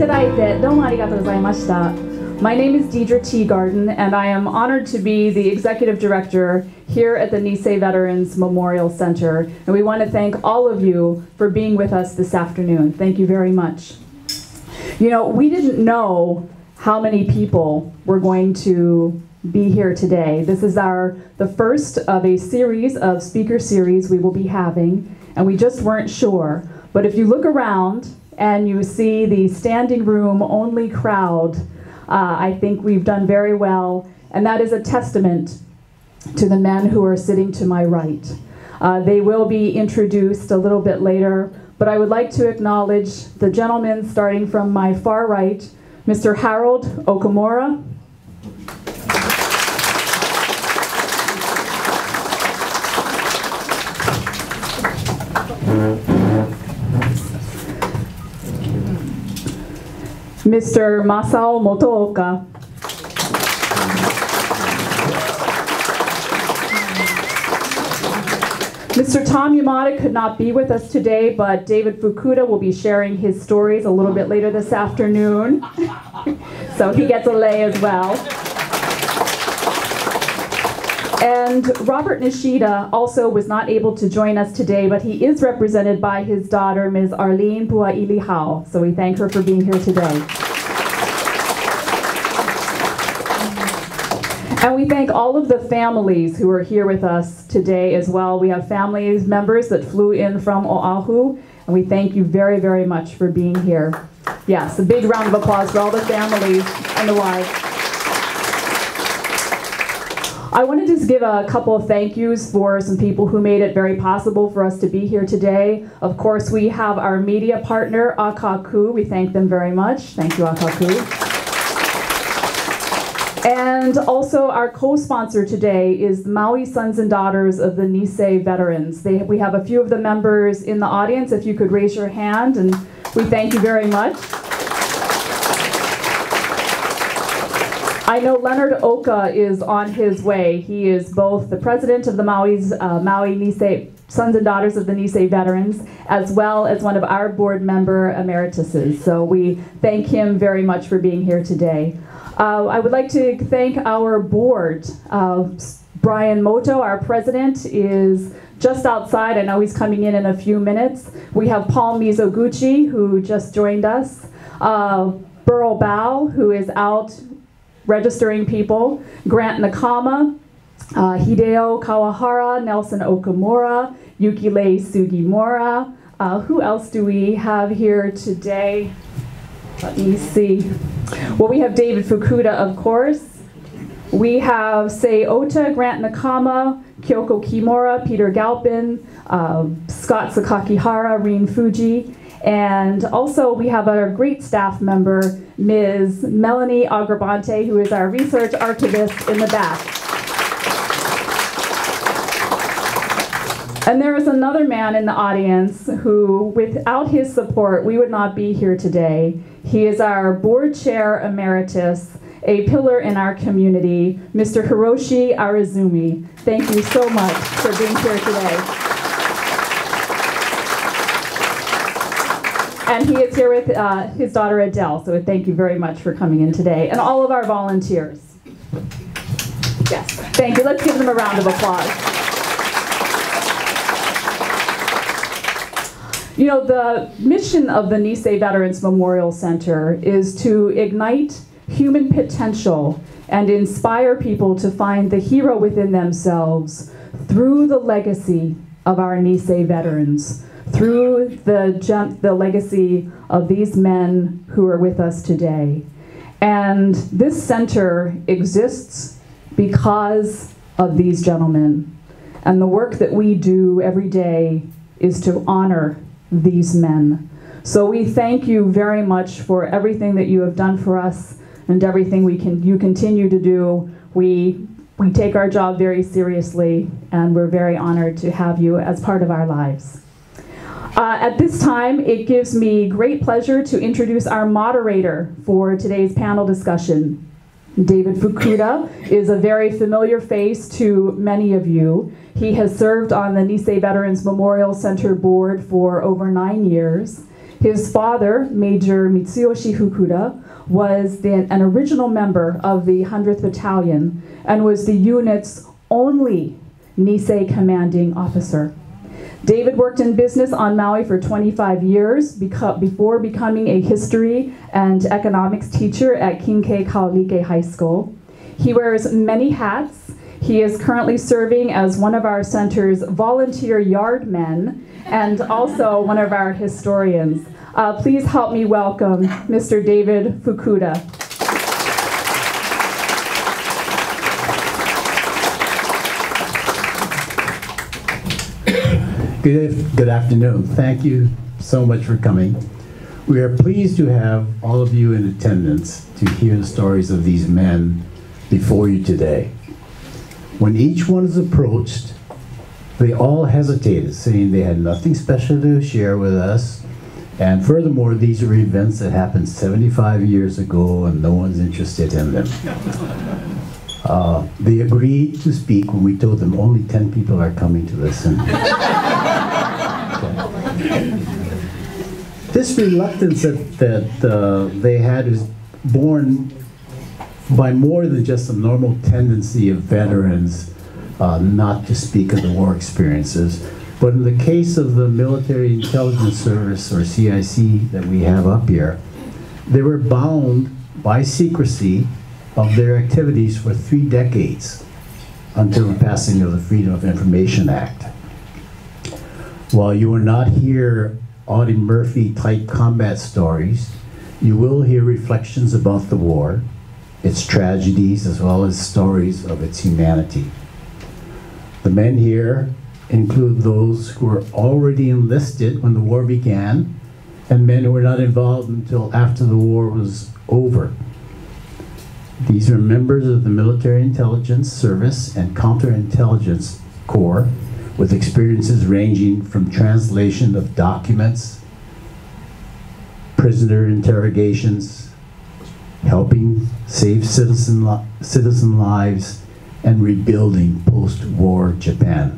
てどうもありがとうございました。My name is Deidre Teagarden, and I am honored to be the Executive Director here at the Nisei Veterans Memorial Center. And we want to thank all of you for being with us this afternoon. Thank you very much. You know, we didn't know how many people were going to be here today. This is the first of a series of speaker series we will be having, and we just weren't sure. But if you look around and you see the standing room only crowd, I think we've done very well, and that is a testament to the men who are sitting to my right. They will be introduced a little bit later, but I would like to acknowledge the gentlemen starting from my far right, Mr. Harold Okumura. Mr. Masao Motooka. Mr. Tom Yamada could not be with us today, but David Fukuda will be sharing his stories a little bit later this afternoon. So he gets a lei as well. And Robert Nishida also was not able to join us today, but he is represented by his daughter, Ms. Arlene Puailihau. So we thank her for being here today. And we thank all of the families who are here with us today as well. We have family members that flew in from Oahu, and we thank you very, very much for being here. Yes, a big round of applause for all the families and the wives. I want to just give a couple of thank yous for some people who made it very possible for us to be here today. Of course, we have our media partner, Akaku. We thank them very much. Thank you, Akaku. And also our co-sponsor today is the Maui Sons and Daughters of the Nisei Veterans. We have a few of the members in the audience. If you could raise your hand, and we thank you very much. I know Leonard Oka is on his way. He is both the president of the Maui Nisei Sons and Daughters of the Nisei Veterans, as well as one of our board member emeritus's. So we thank him very much for being here today. I would like to thank our board. Brian Moto, our president, is just outside. I know he's coming in a few minutes. We have Paul Mizoguchi, who just joined us. Burl Bao, who is out registering people. Grant Nakama, Hideo Kawahara, Nelson Okumura, Yukile Sugimura. Who else do we have here today? Let me see. Well, we have David Fukuda, of course. We have Sei Ota, Grant Nakama, Kyoko Kimura, Peter Galpin, Scott Sakakihara, Rin Fuji. And also we have our great staff member, Ms. Melanie Agrabante, who is our research archivist in the back. And there is another man in the audience who, without his support, we would not be here today. He is our board chair emeritus, a pillar in our community, Mr. Hiroshi Arizumi. Thank you so much for being here today. And he is here with his daughter Adele, so thank you very much for coming in today. And all of our volunteers. Yes, thank you. Let's give them a round of applause. You know, the mission of the Nisei Veterans Memorial Center is to ignite human potential and inspire people to find the hero within themselves through the legacy of our Nisei veterans, through the legacy of these men who are with us today. And this center exists because of these gentlemen. And the work that we do every day is to honor these men. So we thank you very much for everything that you have done for us and everything you continue to do. We take our job very seriously, and we're very honored to have you as part of our lives. At this time, it gives me great pleasure to introduce our moderator for today's panel discussion. David Fukuda is a very familiar face to many of you. He has served on the Nisei Veterans Memorial Center board for over 9 years. His father, Major Mitsuyoshi Fukuda, was an original member of the 100th Battalion and was the unit's only Nisei commanding officer. David worked in business on Maui for 25 years before becoming a history and economics teacher at Kinkei Kaolike High School. He wears many hats. He is currently serving as one of our center's volunteer yard men and also one of our historians. Please help me welcome Mr. David Fukuda. Good afternoon. Thank you so much for coming. We are pleased to have all of you in attendance to hear the stories of these men before you today. When each one is approached, they all hesitated, saying they had nothing special to share with us. And furthermore, these are events that happened 75 years ago and no one's interested in them. They agreed to speak when we told them only 10 people are coming to listen. This reluctance that they had is born by more than just a normal tendency of veterans not to speak of the war experiences. But in the case of the Military Intelligence Service, or CIC, that we have up here, they were bound by secrecy of their activities for 3 decades until the passing of the Freedom of Information Act. While you will not hear Audie Murphy-type combat stories, you will hear reflections about the war, its tragedies, as well as stories of its humanity. The men here include those who were already enlisted when the war began, and men who were not involved until after the war was over. These are members of the Military Intelligence Service and Counterintelligence Corps, with experiences ranging from translation of documents, prisoner interrogations, helping save citizen lives, and rebuilding post-war Japan.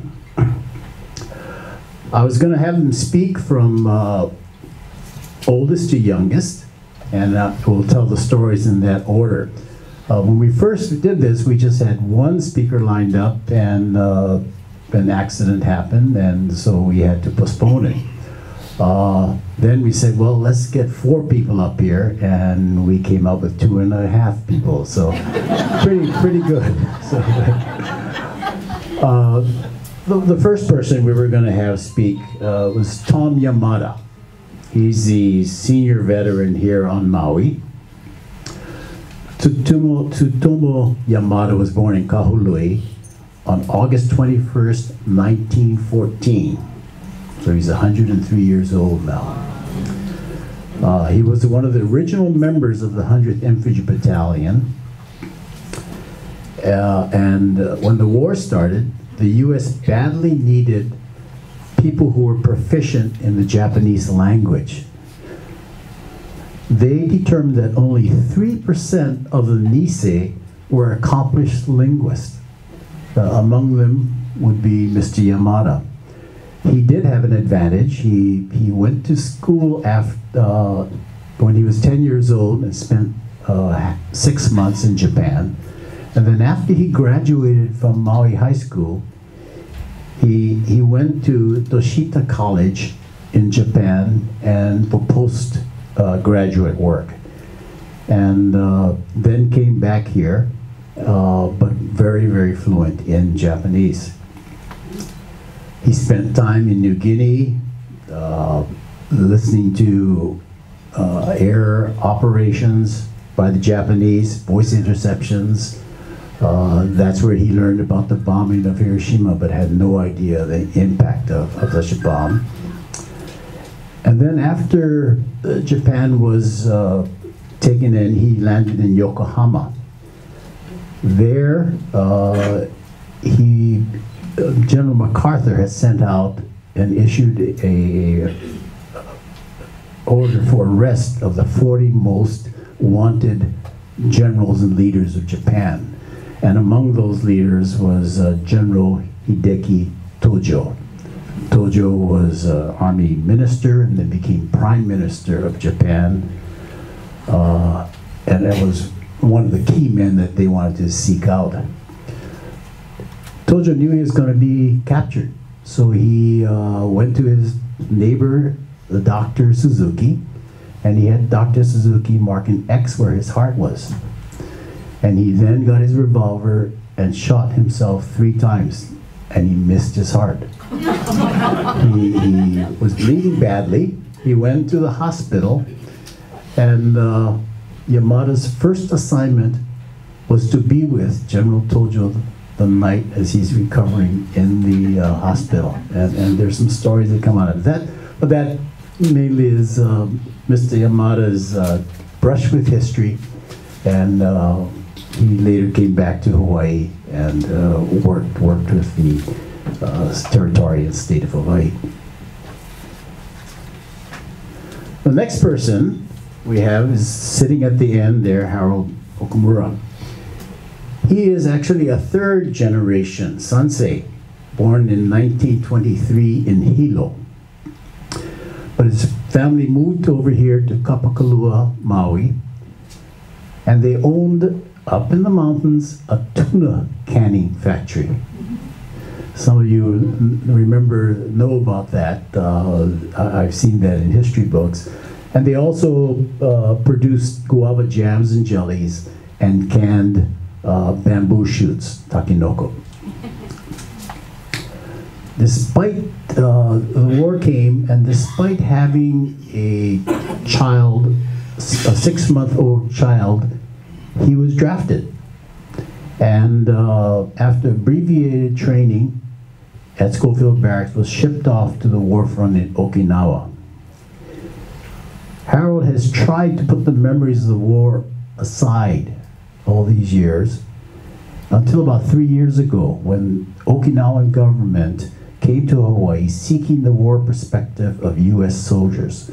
I was going to have them speak from oldest to youngest, and we'll tell the stories in that order. When we first did this, we just had one speaker lined up, and an accident happened, and so we had to postpone it. Then we said, well, let's get 4 people up here, and we came up with 2.5 people, so pretty good. So, the first person we were going to have speak was Tom Yamada. He's the senior veteran here on Maui. Tsutomu Yamada was born in Kahului on August 21st, 1914. So he's 103 years old now. He was one of the original members of the 100th Infantry Battalion. When the war started, the U.S. badly needed people who were proficient in the Japanese language. They determined that only 3% of the Nisei were accomplished linguists. Among them would be Mr. Yamada. He did have an advantage. He went to school after, when he was 10 years old and spent 6 months in Japan. And then after he graduated from Maui High School, he went to Toshita College in Japan and for postgraduate work. And then came back here, but very, very fluent in Japanese. He spent time in New Guinea, listening to air operations by the Japanese, voice interceptions. That's where he learned about the bombing of Hiroshima, but had no idea the impact of such a bomb. And then after Japan was taken in, he landed in Yokohama. There, General MacArthur had sent out and issued a order for arrest of the 40 most wanted generals and leaders of Japan. And among those leaders was General Hideki Tojo. Tojo was an army minister and then became prime minister of Japan. And that was one of the key men that they wanted to seek out. Tojo knew he was going to be captured. So he went to his neighbor, the Dr. Suzuki, and he had Dr. Suzuki mark an X where his heart was. And he then got his revolver and shot himself 3 times, and he missed his heart. He was bleeding badly. He went to the hospital, and Yamada's first assignment was to be with General Tojo the night as he's recovering in the hospital. And there's some stories that come out of that. But that mainly is Mr. Yamada's brush with history, and he later came back to Hawaii and worked with the territory and state of Hawaii. The next person we have is sitting at the end there, Harold Okumura. He is actually a 3rd generation Sansei, born in 1923 in Hilo. But his family moved over here to Kapakalua, Maui, and they owned, up in the mountains, a tuna canning factory. Some of you know about that. I've seen that in history books. And they also produced guava jams and jellies and canned bamboo shoots, takinoko. Despite the war came, and despite having a child, a 6-month-old child, he was drafted. And after abbreviated training at Schofield Barracks, was shipped off to the war front in Okinawa. Harold has tried to put the memories of the war aside all these years, until about 3 years ago, when Okinawan government came to Hawaii seeking the war perspective of U.S. soldiers.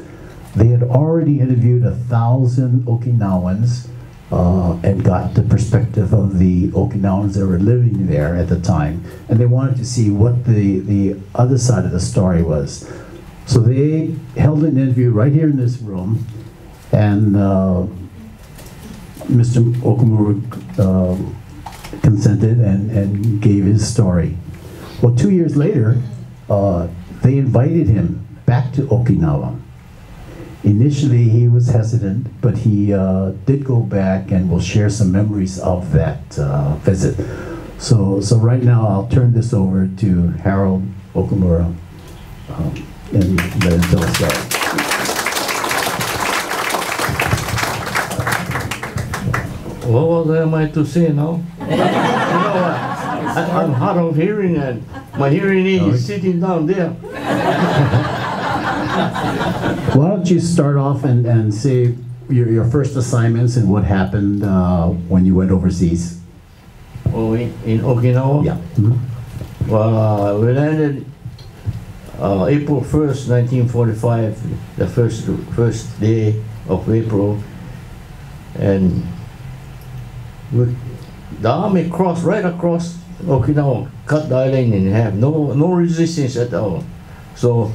They had already interviewed 1,000 Okinawans and got the perspective of the Okinawans that were living there at the time, and they wanted to see what the other side of the story was. So they held an interview right here in this room, and Mr. Okumura consented and gave his story. Well, 2 years later, they invited him back to Okinawa. Initially, he was hesitant, but he did go back and will share some memories of that visit. So right now, I'll turn this over to Harold Okumura and let him tell us that. What am I to say now? You know what? I'm hard of hearing, and my hearing aid is sitting down there. Why don't you start off and say your first assignments and what happened when you went overseas? Oh, in Okinawa? Yeah. Mm-hmm. Well, we landed April 1st, 1945, the first day of April, and the army crossed right across Okinawa, cut the island in half. No resistance at all. So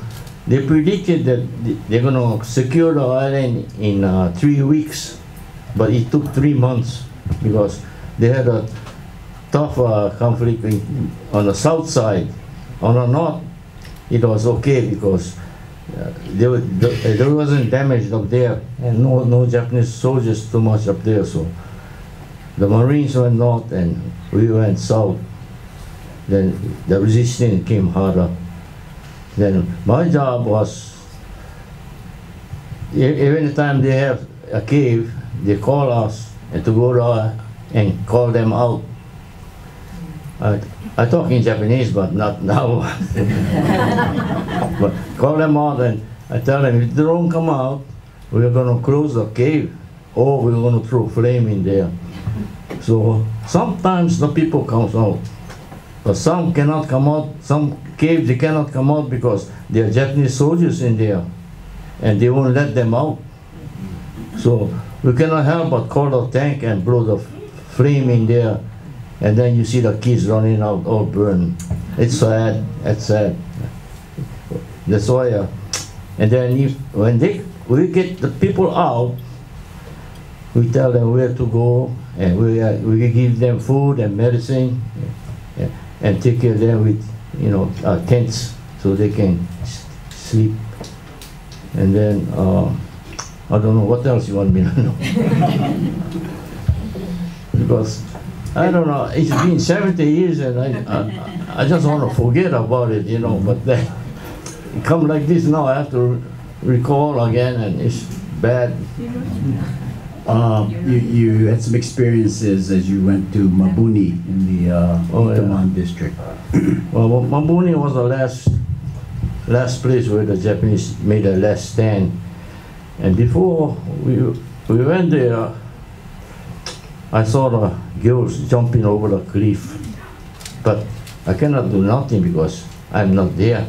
they predicted that they're going to secure the island in 3 weeks, but it took 3 months because they had a tough conflict on the south side. On the north, it was okay because there wasn't damage up there, and no Japanese soldiers too much up there. So the Marines went north and we went south. Then the resistance came harder. Then my job was, every time they have a cave, they call us and to go there and call them out. I talk in Japanese, but not now. But call them out and I tell them, if they don't come out, we're going to close the cave or we're going to throw flame in there. So sometimes the people come out, but some cannot come out. Some caves they cannot come out because there are Japanese soldiers in there and they won't let them out. So we cannot help but call the tank and blow the flame in there, and then you see the kids running out all burned. It's sad, it's sad. That's why, and then when we get the people out, we tell them where to go, and we give them food and medicine, and take care of them with, tents so they can sleep. And then, I don't know what else you want me to know. Because, I don't know, it's been 70 years and I just want to forget about it, but then it comes like this now, I have to recall again, and it's bad. You had some experiences as you went to Mabuni in the Itaman district. Well, Mabuni was the last place where the Japanese made a last stand. And before we went there, I saw the girls jumping over the cliff. But I cannot do nothing because I'm not there.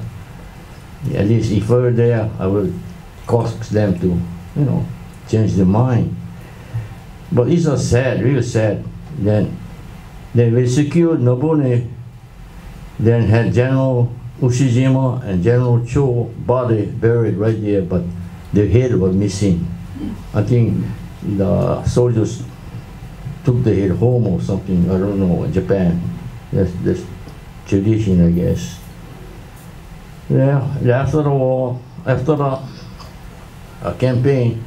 At least if I were there, I would coax them to, change their mind. But it's so sad, real sad. Then we secured Nobune, then had General Ushijima and General Cho body buried right there, but their head was missing. I think the soldiers took the head home or something, I don't know, in Japan. That's tradition, I guess. Yeah, after the war, after the campaign,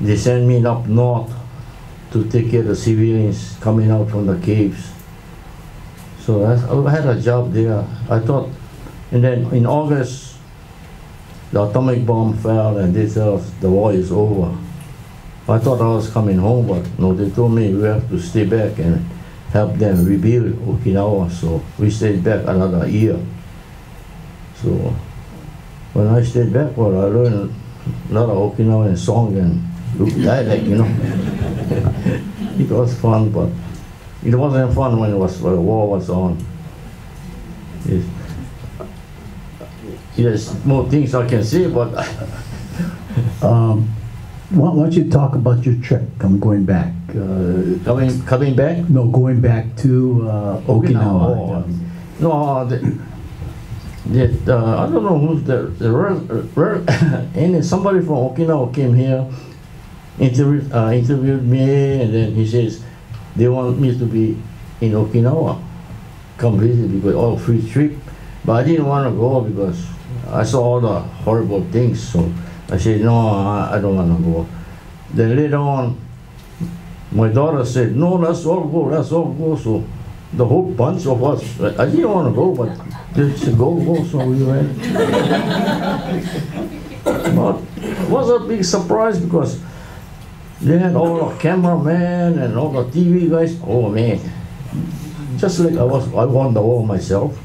they sent me up north to take care of the civilians coming out from the caves. So I had a job there. I thought, and then in August, the atomic bomb fell and they said the war is over. I thought I was coming home, but no, they told me we have to stay back and help them rebuild Okinawa. So we stayed back another year. So when I stayed back, well, I learned a lot of Okinawan song and dialect, It was fun, but it wasn't fun when the war was on. There's more things I can say, but why don't you talk about your trip going back? coming back? No, going back to Okinawa. No, I don't know who's and somebody from Okinawa came here, interviewed me, and then he says they want me to be in Okinawa, come visit because free trip. But I didn't want to go because I saw all the horrible things. So I said no, I don't want to go. Then later on, my daughter said no, let's all go. So the whole bunch of us, I didn't want to go, but they said go, so we went. But it was a big surprise because they had all the cameramen and all the TV guys. Oh man, just like I won the war myself.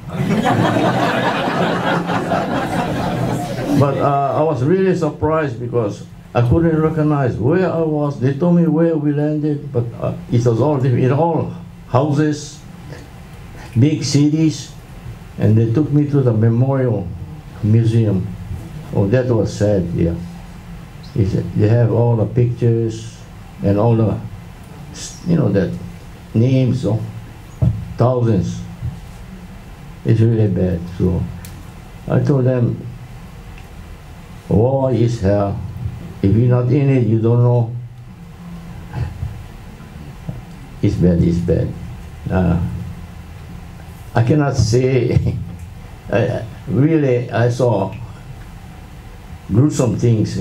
But I was really surprised because I couldn't recognize where I was. They told me where we landed, but it was all different. In all houses, big cities, and they took me to the memorial museum. Oh, that was sad, yeah. They have all the pictures and all the, the names of thousands. It's really bad. So I told them, war is hell. If you're not in it, you don't know. It's bad. I cannot say, really, I saw gruesome things,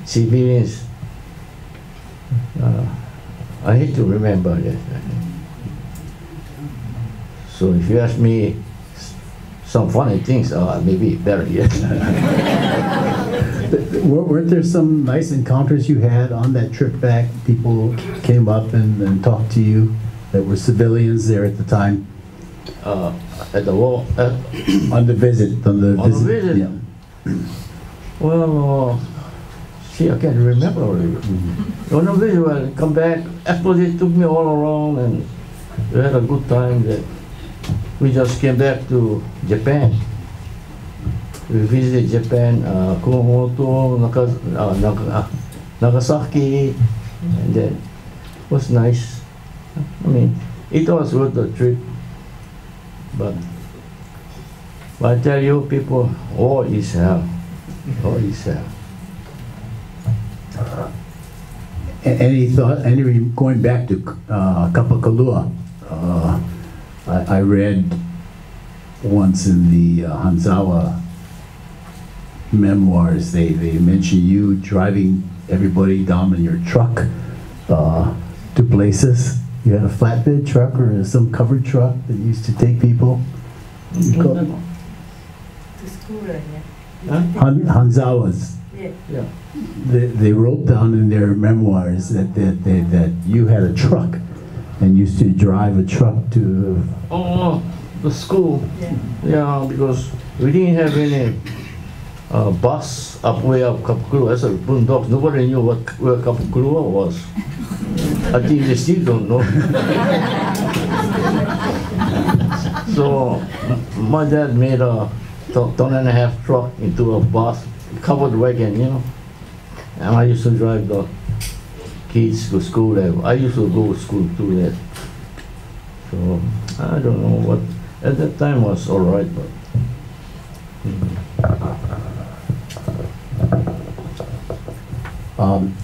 civilians. I hate to remember that. So if you ask me some funny things, maybe better yet. Weren't there some nice encounters you had on that trip back? People came up and talked to you that were civilians there at the time? At the war? On the visit. On the visit? Yeah. Well, see, I can't remember already. On the visit, I come back, after they took me all around and we had a good time there. We just came back to Japan. We visited Japan, Kumamoto, Nagasaki, and then it was nice. I mean, it was worth the trip, but But I tell you, people, all is hell. All is hell. Any thought, going back to Kapakalua, I read once in the Hanzawa memoirs, they mention you driving everybody down in your truck to places. You had a flatbed truck or some covered truck that used to take people? To school, yeah. Huh? Hanzawas. Yeah. Yeah. They wrote down in their memoirs that you had a truck and used to drive a truck to... Oh, the school. Yeah. Yeah, because we didn't have any bus up way up Kapakalua. As a boondocks, nobody knew where Kapakalua was. I think they still don't know. So my dad made a ton-and-a-half truck into a bus, covered wagon, you know. And I used to drive the kids to school there. I used to go to school too there. So I don't know what, at that time was all right, but.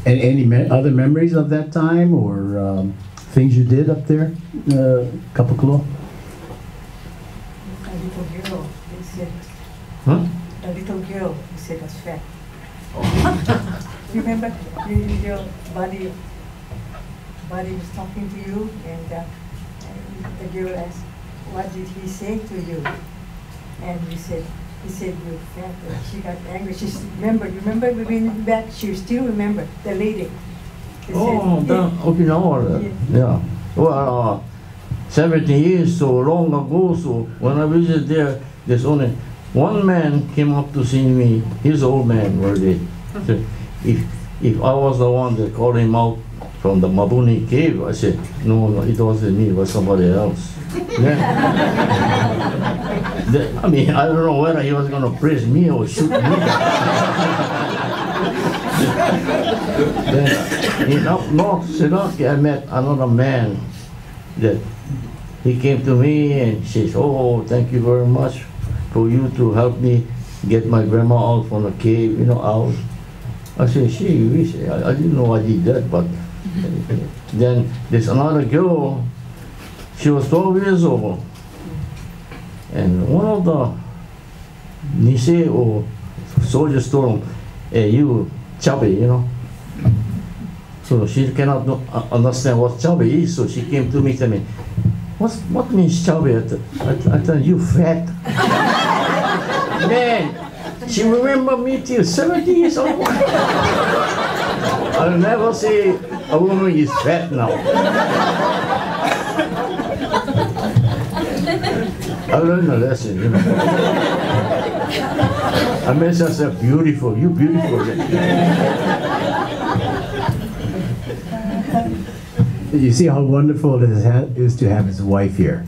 Any other memories of that time or things you did up there, Kapakalua? A little girl, they said, Huh? a little girl, they said was fat. Remember, your body was talking to you, and the girl asked, what did he say to you? And he said you're fat. And she got angry. She remember we went back, she still remember, the lady. They Oh, said, Okinawa. Yeah. Well, 70 years so long ago, so when I visited there, there's only one man came up to see me. He's an old man already. So if I was the one that called him out from the Mabuni cave, I said, no, it wasn't me, it was somebody else. Yeah. I mean, I don't know whether he was going to praise me or shoot me. Then in up north, Sri I met another man that he came to me and says, oh, thank you very much for you to help me get my grandma out from the cave, you know, out. I said, gee, I didn't know I did that, but then there's another girl, she was 12 years old, and one of the Nisei or soldiers told him, hey, you chubby, you know. So she cannot understand what chubby is, so she came to me and said, what means chubby? I told you fat. Man, she remember me till 70 years old. I'll never say a woman is fat now. I learned a lesson, you know. I made myself beautiful. You beautiful. You see how wonderful it is to have his wife here.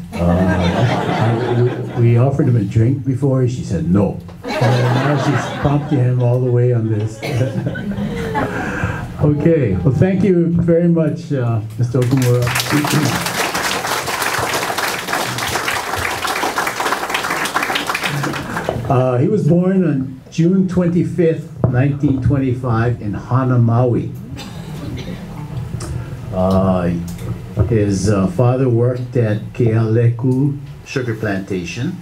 We offered him a drink before. She said no. Now she's prompting him all the way on this. Okay. Well, thank you very much, Mr. Okumura. He was born on June 25th, 1925 in Hana, Maui. His father worked at Kealeku sugar plantation,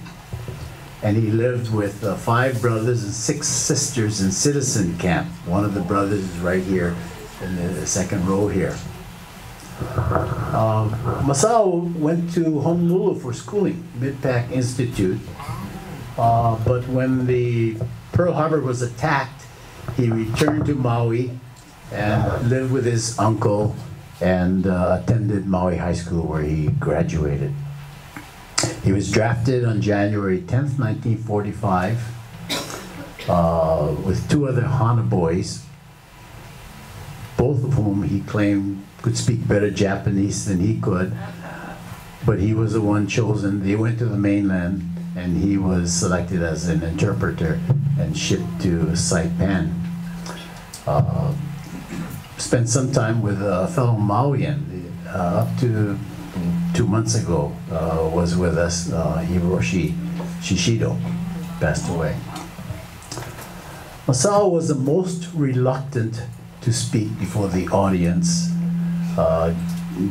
and he lived with 5 brothers and 6 sisters in citizen camp. One of the brothers is right here in the second row here. Masao went to Honolulu for schooling, Midpac Institute, but when the Pearl Harbor was attacked, he returned to Maui and lived with his uncle and attended Maui High School where he graduated. He was drafted on January 10th, 1945 with 2 other Hana boys, both of whom he claimed could speak better Japanese than he could, but he was the one chosen. They went to the mainland and he was selected as an interpreter and shipped to Saipan. Spent some time with a fellow Mauian up to 2 months ago, was with us, Hiroshi Shishido. passed away. Masao was the most reluctant to speak before the audience,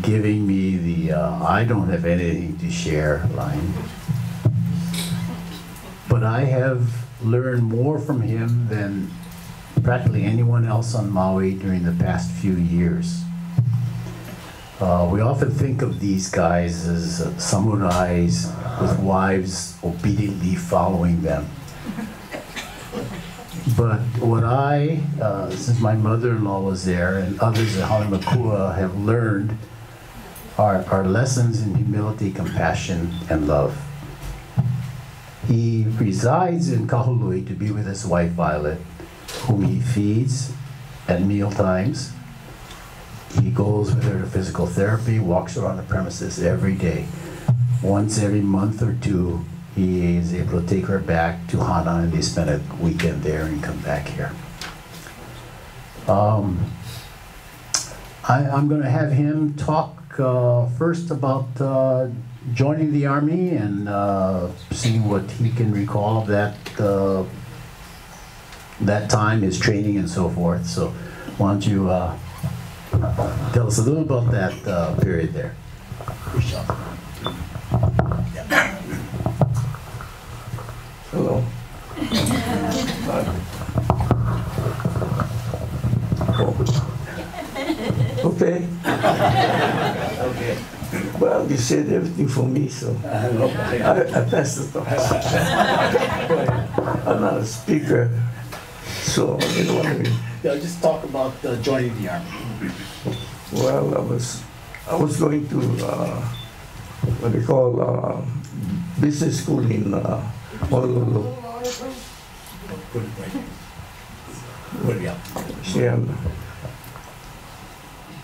giving me the I don't have anything to share line. But I have learned more from him than practically anyone else on Maui during the past few years. We often think of these guys as samurais with wives obediently following them. But what I, since my mother-in-law was there and others at Halemakua have learned are lessons in humility, compassion, and love. He resides in Kahului to be with his wife Violet, whom he feeds at meal times. He goes with her to physical therapy, walks around the premises every day. Once every month or two, he is able to take her back to Hana and they spend a weekend there and come back here. I'm going to have him talk first about joining the Army and seeing what he can recall of that time, his training and so forth. So why don't you tell us a little about that period there. Hello. Okay. Okay. Well, you said everything for me, so I passed the talk. I'm not a speaker, so you know what I mean. Yeah, just talk about joining the Army. Well, I was going to what they call business school in Honolulu. Put it right. Put it up. Yeah,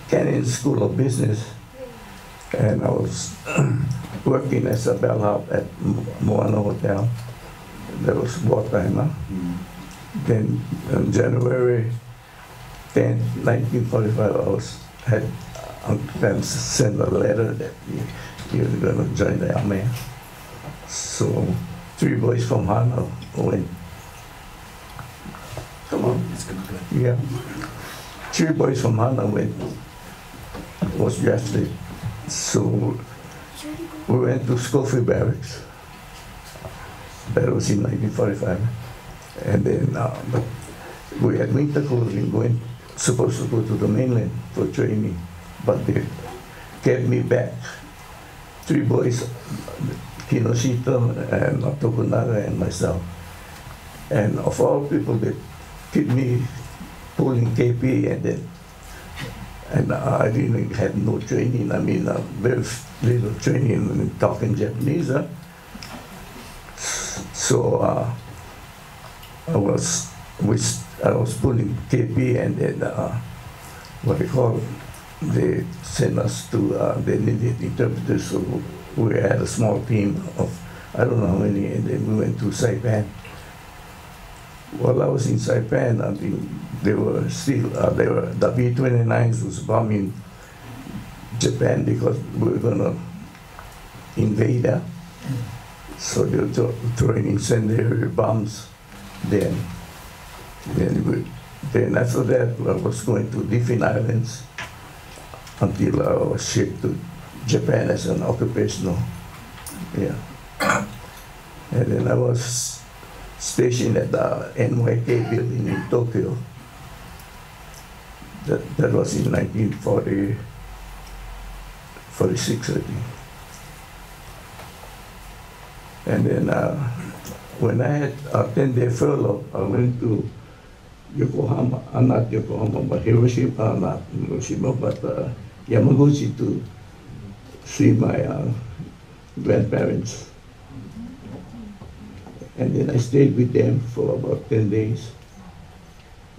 Canadian School of Business, and I was working as a bellhop at Moana Hotel. That was wartime. Huh? Then on January 10, 1945, had Uncle Ben sent a letter that he was going to join the army. So 3 boys from Hana went. Come on. It's good. Yeah. 3 boys from Hana went, was drafted. So we went to Schofield Barracks. That was in 1945. And then but we had winter clothing supposed to go to the mainland for training. But they kept me back. 3 boys, Kinoshita and Tokunaga and myself. And of all people, they kept me pulling KP and I didn't have no training. I mean, very little training in talking Japanese. So I was pulling KP and then what they call, they sent us to, they needed interpreters, so we had a small team of, I don't know how many, and then we went to Saipan. While I was in Saipan, I mean, the B-29s was bombing Japan because we were gonna invade her. So they were throwing incendiary bombs then. Then after that, I was going to different islands until I was shipped to Japan as an occupational. Yeah. And then I was stationed at the NYK building in Tokyo. That was in 1946, I think. And then when I had a 10-day furlough, I went to Yokohama, not Yokohama, but Hiroshima, not Hiroshima, but Yamaguchi to see my grandparents. And then I stayed with them for about 10 days.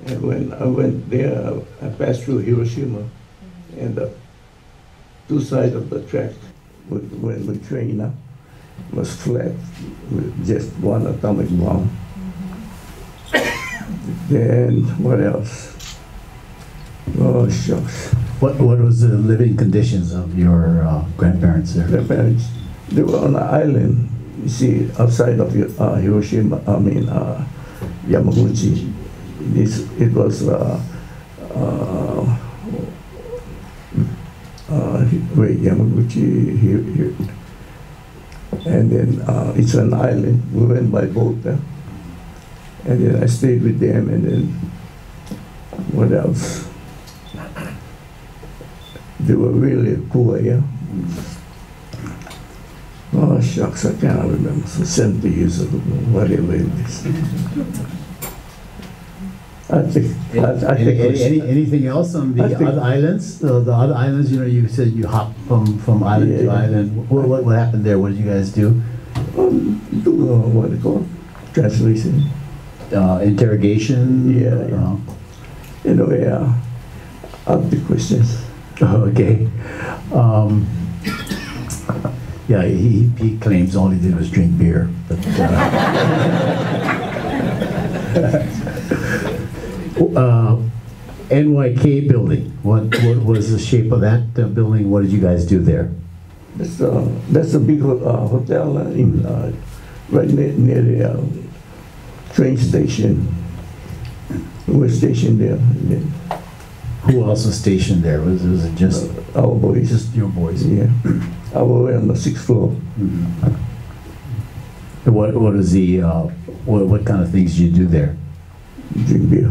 And when I went there, I passed through Hiroshima, and the 2 sides of the track when we trained was flat with just 1 atomic bomb. Then what else? Oh shucks. What was the living conditions of your grandparents there? Grandparents, they were on an island You see, outside of Hiroshima, Yamaguchi, it was Yamaguchi here. And then it's an island. We went by boat there. And then I stayed with them, and then what else? They were really poor, yeah. Oh shucks, I can't remember. So 70 years ago, whatever it is. I think anything else on the other islands? The other islands, you said you hopped from island to island. What happened there? What did you guys do? What do you call it? Translation. Interrogation? Yeah. Ask the questions. Okay. Yeah, he claims all he did was drink beer. But, NYK building. What was the shape of that building? What did you guys do there? That's a big hotel right near the train station. We were stationed there. Who else was stationed there? Was it just our boys? Just your boys? Yeah. I was on the 6th floor. Mm-hmm. What is the what kind of things do you do there? Drink beer.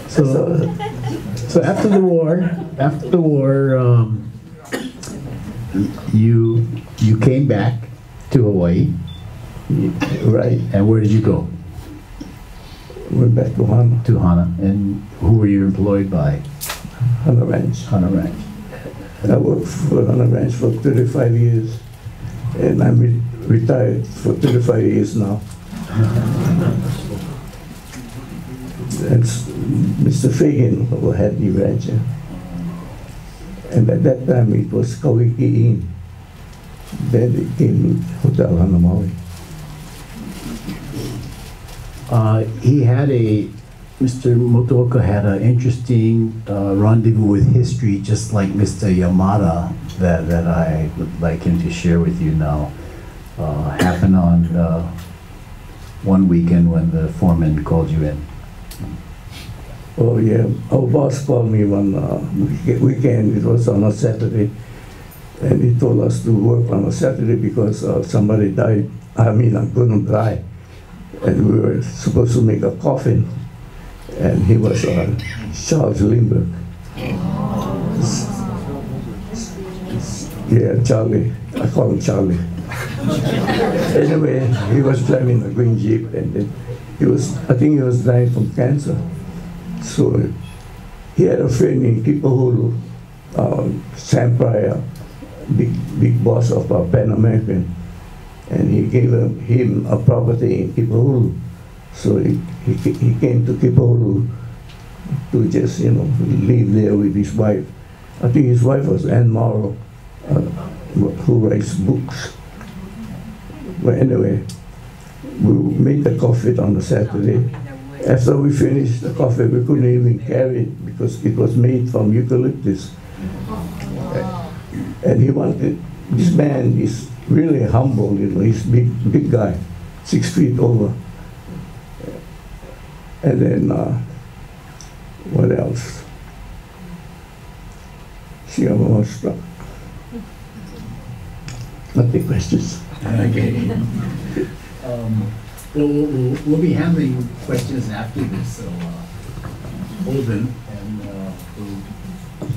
So after the war, you came back to Hawaii, right? And where did you go? Went back to Hana. To Hana, and who were you employed by? Hana Ranch. Hana Ranch. I worked for Hana Ranch for 35 years, and I'm retired for 35 years now. That's Mr. Fagan who had the ranch. And at that time it was Kawiki Inn. Then it came Hotel Hanamaui. Mr. Motooka had an interesting rendezvous with history, just like Mr. Yamada, that I would like him to share with you now. Happened on one weekend when the foreman called you in. Oh yeah, our boss called me one weekend. It was on a Saturday, and he told us to work on a Saturday because somebody died. I couldn't die, and we were supposed to make a coffin, and he was Charles Lindbergh. Yeah, Charlie. I call him Charlie. Anyway, he was driving a green Jeep, and then I think he was dying from cancer. So he had a friend in Kipahulu, Sam Pryor, big boss of Pan American, and he gave him a property in Kipahulu. So he came to Kipahulu to just live there with his wife. I think his wife was Ann Morrow, who writes books. But anyway, we made the coffee on the Saturday. After we finished the coffee, we couldn't even carry it because it was made from eucalyptus. And he wanted, this man is really humble, he's big guy, 6 feet over. And then, what else? See, I'm almost stuck. Not the questions. Okay. We'll be handling questions after this, so hold them,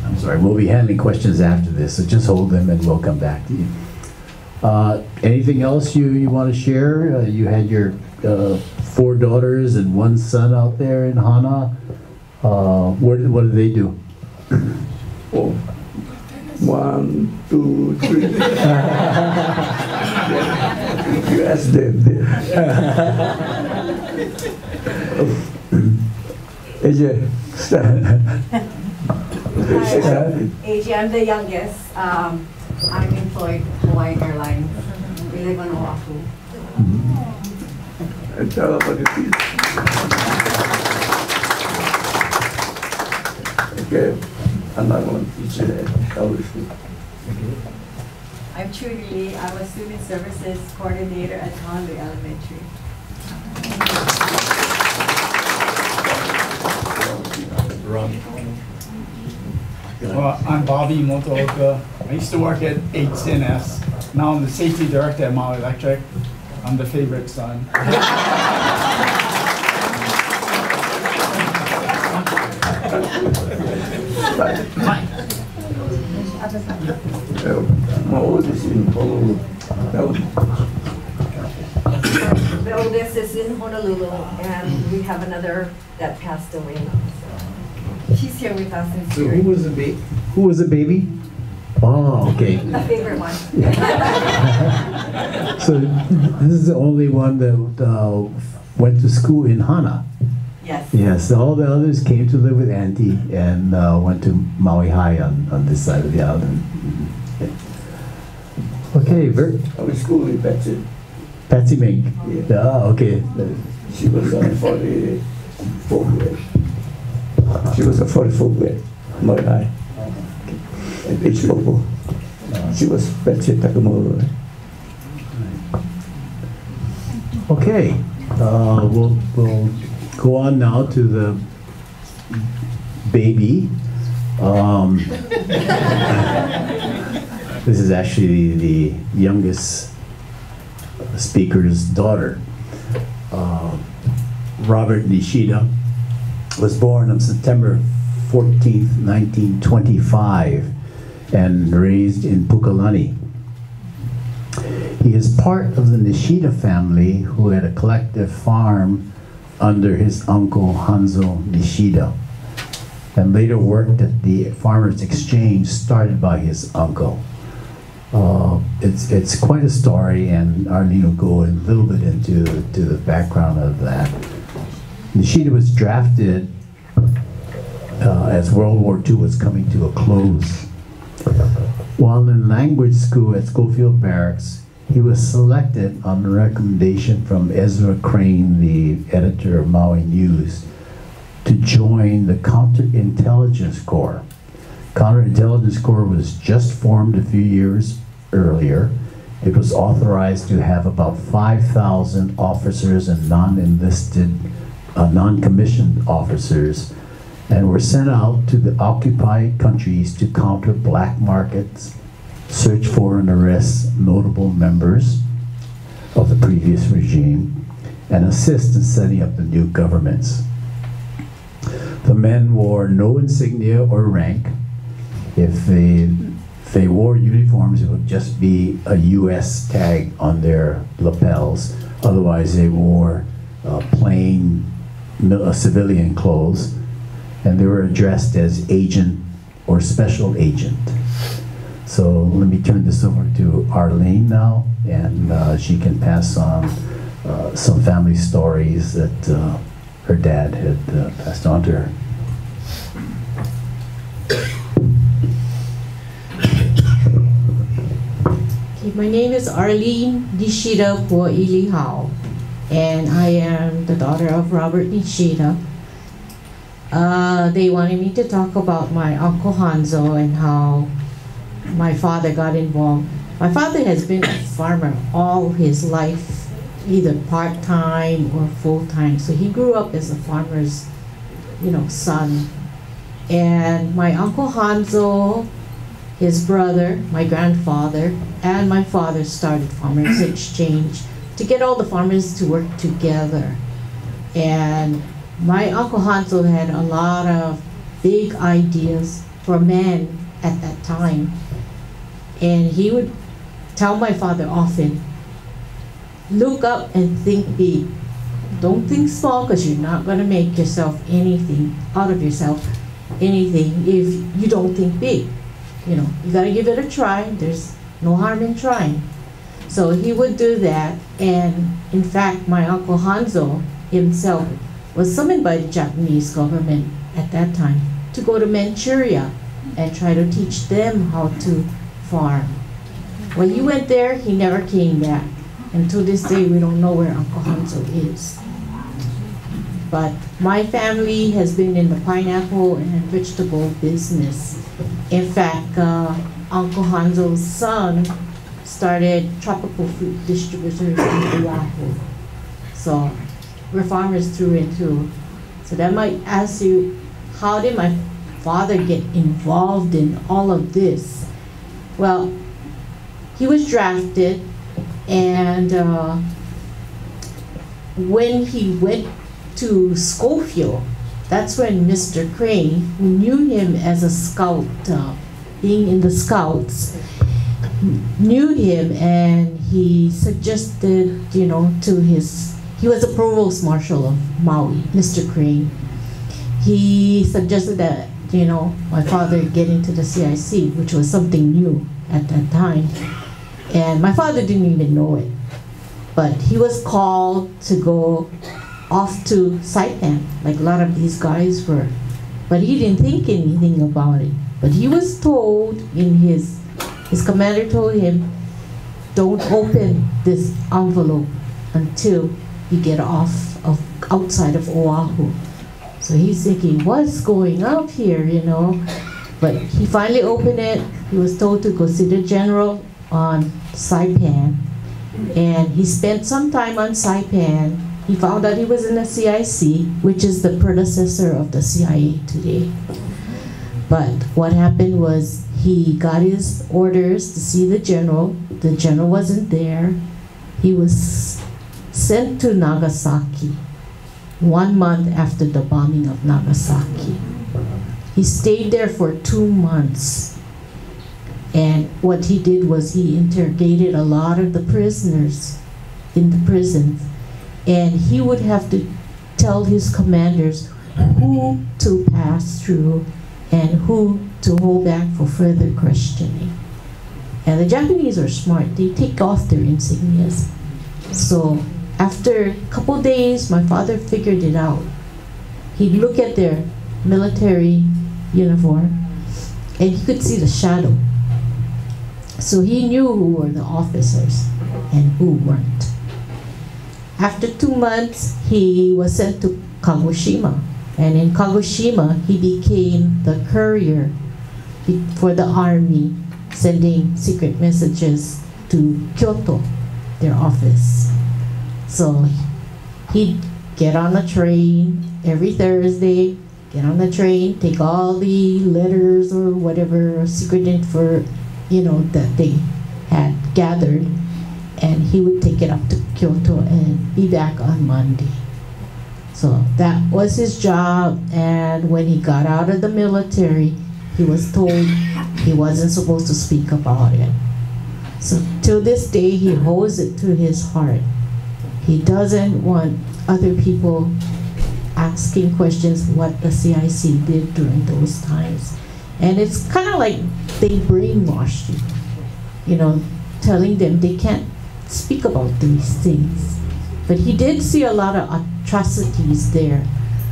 and we'll be handling questions after this, so just hold them and we'll come back to you. Anything else you want to share? You had your 4 daughters and 1 son out there in Hana. What did they do? Oh, 1, 2, 3. You asked them. AJ, stand. AJ, I'm the youngest. I'm employed Hawaiian Airlines. We live on Oahu. And tell about the feats. Okay, I'm not going to teach you that. I'm Trudy Lee. I'm a Student Services Coordinator at Honolulu Elementary. Well, I'm Bobby Motooka. I used to work at HNS. Now I'm the safety director at Maui Electric. I'm the favorite son. My oldest in Honolulu. The oldest is in Honolulu, and we have another that passed away. So she's here with us in So spirit. who was the baby? Oh, okay. The favorite one. So this is the only one that went to school in Hana. Yes. Yes, all the others came to live with Auntie and went to Maui High on this side of the island. Okay, I was school with Betsy. Patsy Mink. Yeah. Okay. She was 44 grade. She was a 44 grade, Maui High. And H. Popo. She was Betsy Takamura. Okay, we'll go on now to the baby. This is actually the youngest speaker's daughter. Robert Nishida was born on September 14th, 1925, and raised in Pukalani. He is part of the Nishida family who had a collective farm under his uncle Hanzo Nishida, and later worked at the Farmers Exchange started by his uncle. It's quite a story, and Arlene will go a little bit into the background of that. Nishida was drafted as World War II was coming to a close. While in language school at Schofield Barracks, he was selected on the recommendation from Ezra Crane, the editor of Maui News, to join the Counterintelligence Corps. Counterintelligence Corps was just formed a few years earlier. It was authorized to have about 5,000 officers and non-enlisted, non-commissioned officers, and were sent out to the occupied countries to counter black markets, search for and arrest notable members of the previous regime, and assist in setting up the new governments. The men wore no insignia or rank. If they wore uniforms, it would just be a U.S. tag on their lapels. Otherwise, they wore plain civilian clothes, and they were addressed as agent or special agent. So let me turn this over to Arlene now, and she can pass on some family stories that her dad had passed on to her. Okay, my name is Arlene Nishida Puailihau, and I am the daughter of Robert Nishida. They wanted me to talk about my Uncle Hanzo and how my father got involved. My father has been a farmer all his life, either part-time or full-time. So he grew up as a farmer's, son. And my Uncle Hanzo, his brother, my grandfather, and my father started Farmers Exchange to get all the farmers to work together. And my Uncle Hanzo had a lot of big ideas for men at that time. And he would tell my father often, look up and think big. Don't think small, because you're not going to make yourself anything, out of yourself, anything, if you don't think big. You got to give it a try. There's no harm in trying. So he would do that. And in fact, my Uncle Hanzo himself was summoned by the Japanese government at that time to go to Manchuria and try to teach them how to farm. When he went there, he never came back. And to this day, we don't know where Uncle Hanzo is. But my family has been in the pineapple and vegetable business. In fact, Uncle Hanzo's son started tropical fruit distributors in Oahu. So we're farmers through and through. So that might ask you, how did my father get involved in all of this? Well, he was drafted, and when he went to Schofield, that's when Mr. Crane, who knew him as a scout, being in the Scouts, knew him, and he suggested, to he was a provost marshal of Maui, Mr. Crane. He suggested that, my father get into the CIC, which was something new at that time. And my father didn't even know it. But he was called to go off to Saipan, like a lot of these guys were. But he didn't think anything about it. But he was told his commander told him, don't open this envelope until you get outside of Oahu. So he's thinking, what's going up here, But he finally opened it. He was told to go see the general on Saipan. And he spent some time on Saipan. He found out he was in the CIC, which is the predecessor of the CIA today. But what happened was he got his orders to see the general. The general wasn't there. He was sent to Nagasaki 1 month after the bombing of Nagasaki. He stayed there for 2 months. And what he did was he interrogated a lot of the prisoners in the prisons. And he would have to tell his commanders who to pass through and who to hold back for further questioning. And the Japanese are smart. They take off their insignias. So after a couple days, my father figured it out. He'd look at their military uniform, and he could see the shadow. So he knew who were the officers and who weren't. After 2 months, he was sent to Kagoshima. And in Kagoshima, he became the courier for the army, sending secret messages to Kyoto, their office. So he'd get on a train every Thursday, get on the train, take all the letters or whatever secret info, that they had gathered, and he would take it up to Kyoto and be back on Monday. So that was his job, and when he got out of the military, he was told he wasn't supposed to speak about it. So till this day, he holds it to his heart. He doesn't want other people asking questions what the CIC did during those times. And it's kind of like they brainwashed you, telling them they can't speak about these things. But he did see a lot of atrocities there.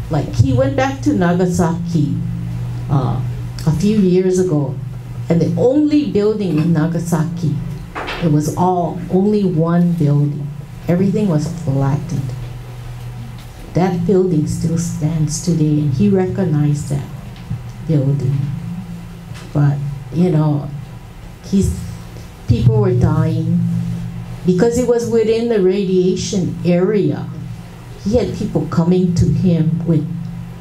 Like he went back to Nagasaki a few years ago, and the only building in Nagasaki, it was only one building. Everything was flattened. That building still stands today, and he recognized that building. But, people were dying because it was within the radiation area. He had people coming to him with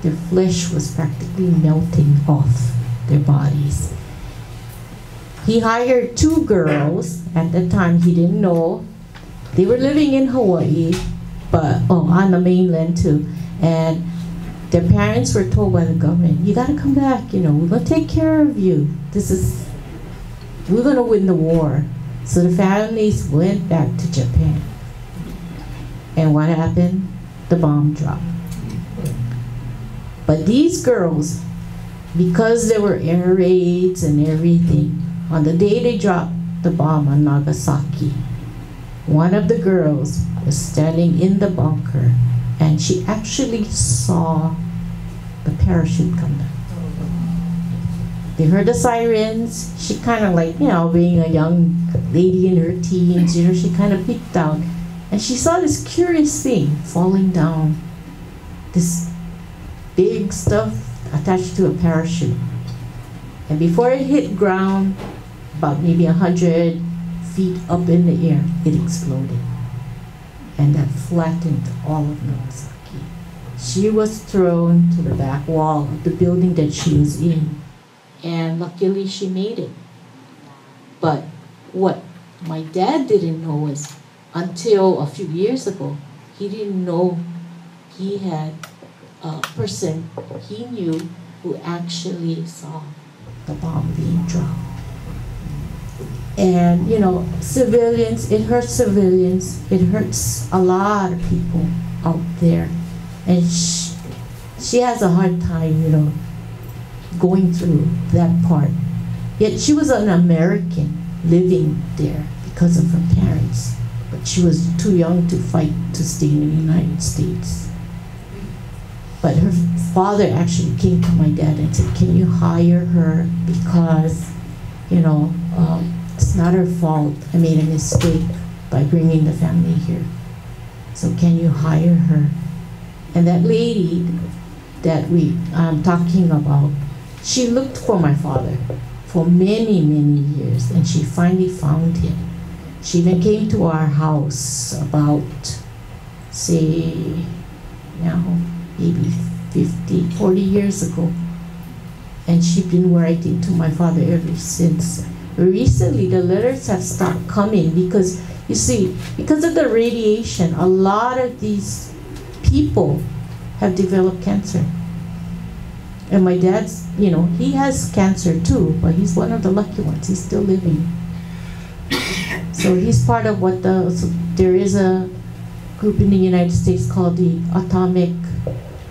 their flesh was practically melting off their bodies. He hired 2 girls. At the time, he didn't know. They were living in Hawaii, but on the mainland too. And their parents were told by the government, you gotta come back, we're gonna take care of you. We're gonna win the war. So the families went back to Japan. And what happened? The bomb dropped. But these girls, because there were air raids and everything, on the day they dropped the bomb on Nagasaki, one of the girls was standing in the bunker, and she actually saw the parachute come down. They heard the sirens. She kind of like, being a young lady in her teens, she kind of peeked out, and she saw this curious thing falling down, this big stuff attached to a parachute. And before it hit ground, about maybe 100 feet up in the air, it exploded. And that flattened all of Nagasaki. She was thrown to the back wall of the building that she was in. And luckily she made it. But what my dad didn't know was, until a few years ago, he didn't know he had a person he knew who actually saw the bomb being dropped. And you know, civilians, it hurts civilians, it hurts a lot of people out there. And she has a hard time, you know, going through that part. Yet she was an American living there because of her parents. But she was too young to fight to stay in the United States. But her father actually came to my dad and said, can you hire her, because, you know, it's not her fault. I made a mistake by bringing the family here. So can you hire her? And that lady that I'm talking about, she looked for my father for many, many years, and she finally found him. She even came to our house about, say, now maybe 50, 40 years ago. And she's been writing to my father ever since. Recently, the letters have stopped coming because, you see, because of the radiation, a lot of these people have developed cancer. And my dad's, you know, he has cancer too, but he's one of the lucky ones. He's still living. So he's part of what there is a group in the United States called the Atomic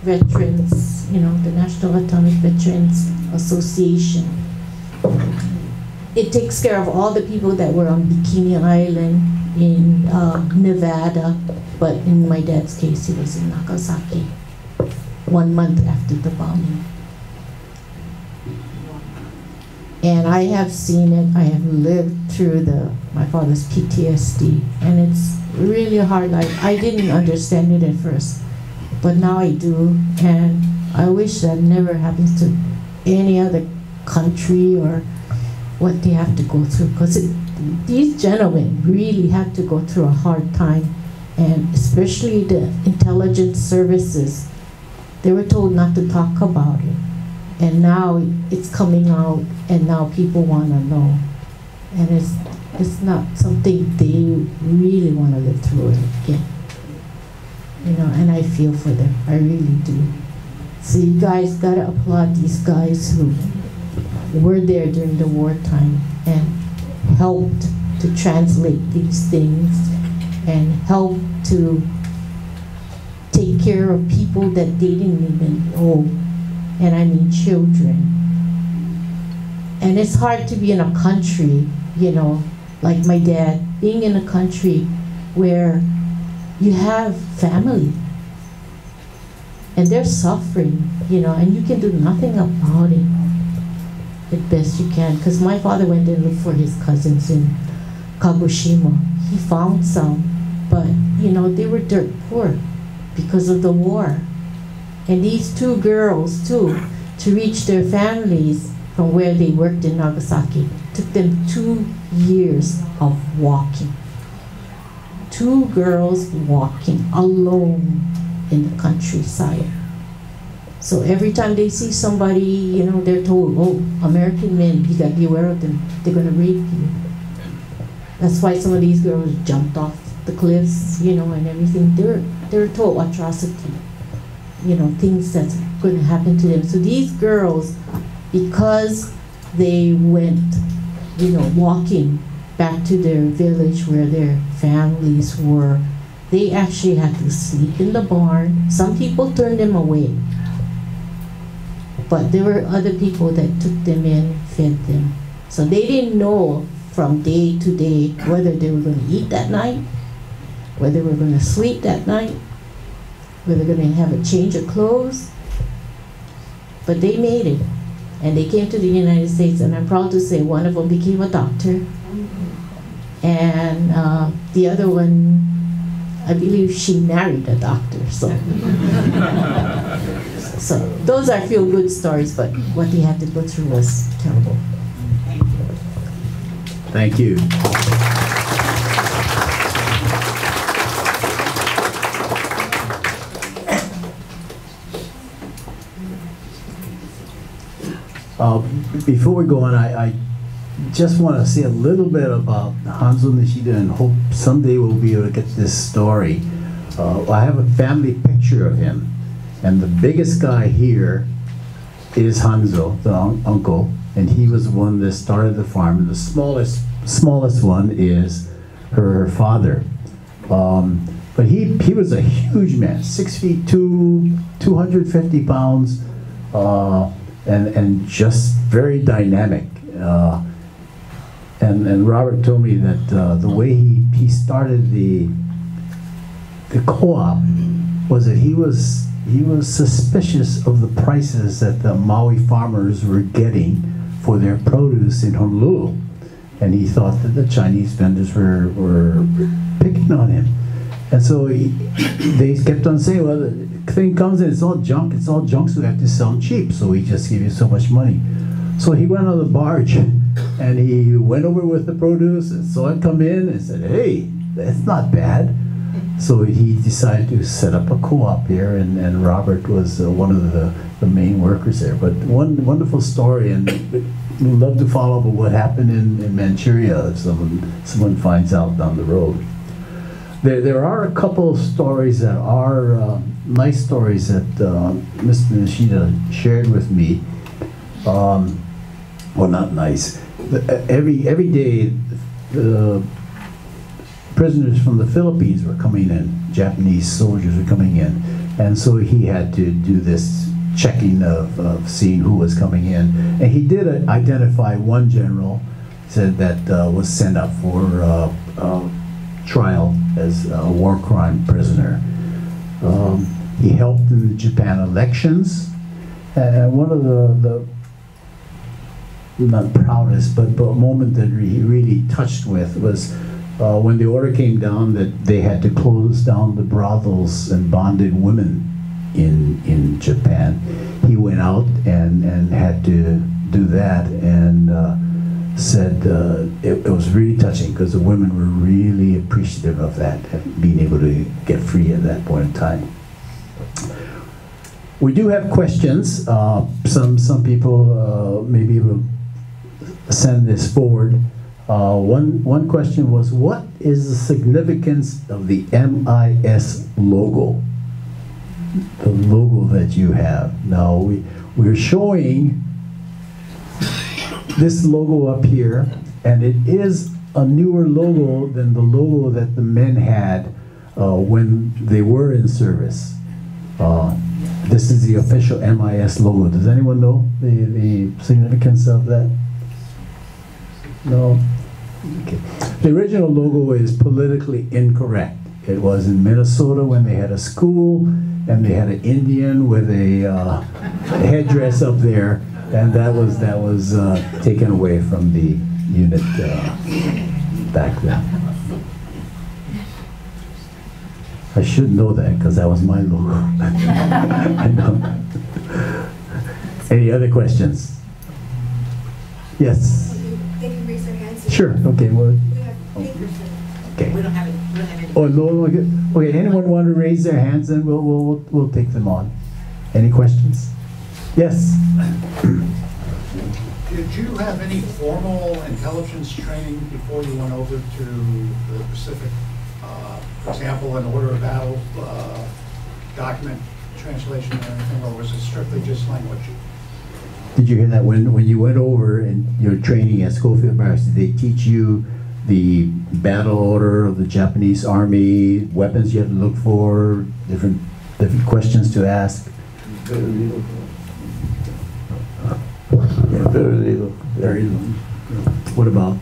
Veterans, you know, the National Atomic Veterans Association. It takes care of all the people that were on Bikini Island in Nevada, but in my dad's case, he was in Nagasaki 1 month after the bombing. And I have seen it, I have lived through my father's PTSD, and it's really a hard life. I didn't understand it at first, but now I do, and I wish that never happens to any other country or what they have to go through, because these gentlemen really have to go through a hard time, and especially the intelligence services. They were told not to talk about it. And now it's coming out, and now people want to know. And it's not something they really want to live through it again. You know, and I feel for them, I really do. So you guys gotta applaud these guys who were there during the wartime and helped to translate these things and helped to take care of people that they didn't even know. And I mean children. And it's hard to be in a country, you know, like my dad, being in a country where you have family and they're suffering, you know, and you can do nothing about it as best you can. Because my father went and looked for his cousins in Kagoshima. He found some, but, you know, they were dirt poor because of the war. And these two girls, too, to reach their families from where they worked in Nagasaki, took them 2 years of walking. 2 girls walking alone in the countryside. So every time they see somebody, you know, they're told, oh, American men, you gotta be aware of them. They're gonna rape you. That's why some of these girls jumped off the cliffs, you know, and everything. They're told atrocity. You know, things that's going to happen to them. So these girls, because they went, you know, walking back to their village where their families were, they actually had to sleep in the barn. Some people turned them away, but there were other people that took them in, fed them. So they didn't know from day to day whether they were going to eat that night, whether they were going to sleep that night, whether they're going to have a change of clothes. But they made it, and they came to the United States, and I'm proud to say one of them became a doctor, and the other one, I believe she married a doctor, so. So those are feel-good stories, but what they had to go through was terrible. Thank you. Before we go on, I just want to say a little bit about Hanzo Nishida and hope someday we'll be able to get this story. I have a family picture of him, and the biggest guy here is Hanzo, the uncle, and he was the one that started the farm. And the smallest one is her father. But he was a huge man, 6 feet 2, 250 pounds, and just very dynamic. And Robert told me that the way he started the co-op was that he was suspicious of the prices that the Maui farmers were getting for their produce in Honolulu, and he thought that the Chinese vendors were picking on him. And so they kept on saying, well, the thing comes in, it's all junk, so we have to sell them cheap, so we just give you so much money. So he went on the barge, and he went over with the produce, and saw it come in, and said, hey, that's not bad. So he decided to set up a co-op here, and Robert was one of the main workers there. But one wonderful story, and we'd love to follow up with what happened in Manchuria if someone finds out down the road. There are a couple of stories that are nice stories that Mr. Nishida shared with me. Well, not nice. Every day, the prisoners from the Philippines were coming in. Japanese soldiers were coming in, and so he had to do this checking of seeing who was coming in. And he did identify one general, said that was sent up for trial as a war crime prisoner. He helped in the Japan elections, and one of the not proudest, but a moment that he really touched with was when the order came down that they had to close down the brothels and bonded women in Japan. He went out and had to do that, and said it was really touching because the women were really appreciative of that, being able to get free at that point in time. We do have questions. Some people may be able to send this forward. One question was, what is the significance of the MIS logo? The logo that you have. Now we're showing this logo up here, and it is a newer logo than the logo that the men had when they were in service. This is the official MIS logo. Does anyone know the significance of that? No? Okay. The original logo is politically incorrect. It was in Minnesota when they had a school, and they had an Indian with a headdress up there, and that was taken away from the unit back then. I should know that because that was my logo. I know. Any other questions? Yes. They can raise their hands. Sure. Okay. Well. We have papers. Okay. We don't have any. Oh no. Okay. Anyone want to raise their hands, and we'll take them on. Any questions? Yes. Did you have any formal intelligence training before you went over to the Pacific? For example, an order of battle, document translation or anything, or was it strictly just language? Did you hear that when you went over and your training at Schofield Barracks, did they teach you the battle order of the Japanese Army, weapons you had to look for, different questions to ask? Very little. Yeah, very little. Very little. What about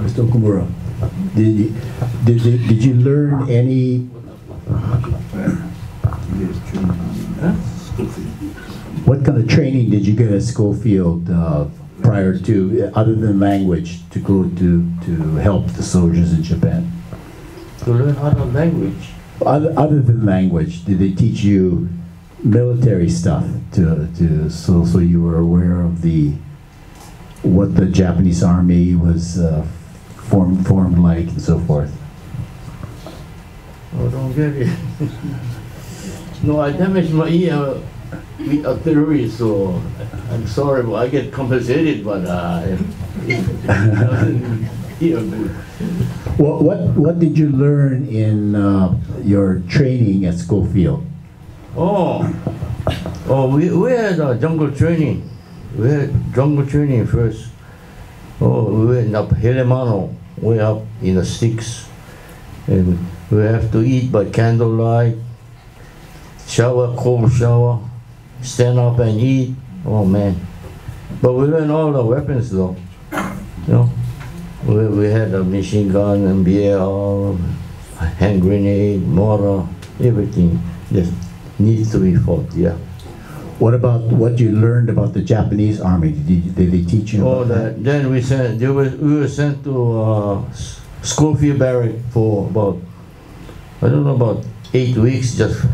Mr. Okumura? Did you learn any? What kind of training did you get at Schofield prior to, other than language, to go to help the soldiers in Japan? To learn other language. Other than language, did they teach you military stuff so you were aware of what the Japanese Army was form like, and so forth? Oh, don't get it. No, I damaged my ear with artillery, so I'm sorry, but I get compensated, but yeah, What did you learn in your training at Schofield? Oh, we had jungle training. We had jungle training first. Oh, we went up Helemano, way up in the sticks. And we have to eat by candlelight, shower, cold shower, stand up and eat. Oh man. But we learned all the weapons though. You know, we had a machine gun and BAR, hand grenade, mortar, everything that needs to be fought, yeah. What about what you learned about the Japanese army? Did they teach you about that? Then we were sent to Schofield Barrack for about, I don't know, about 8 weeks, just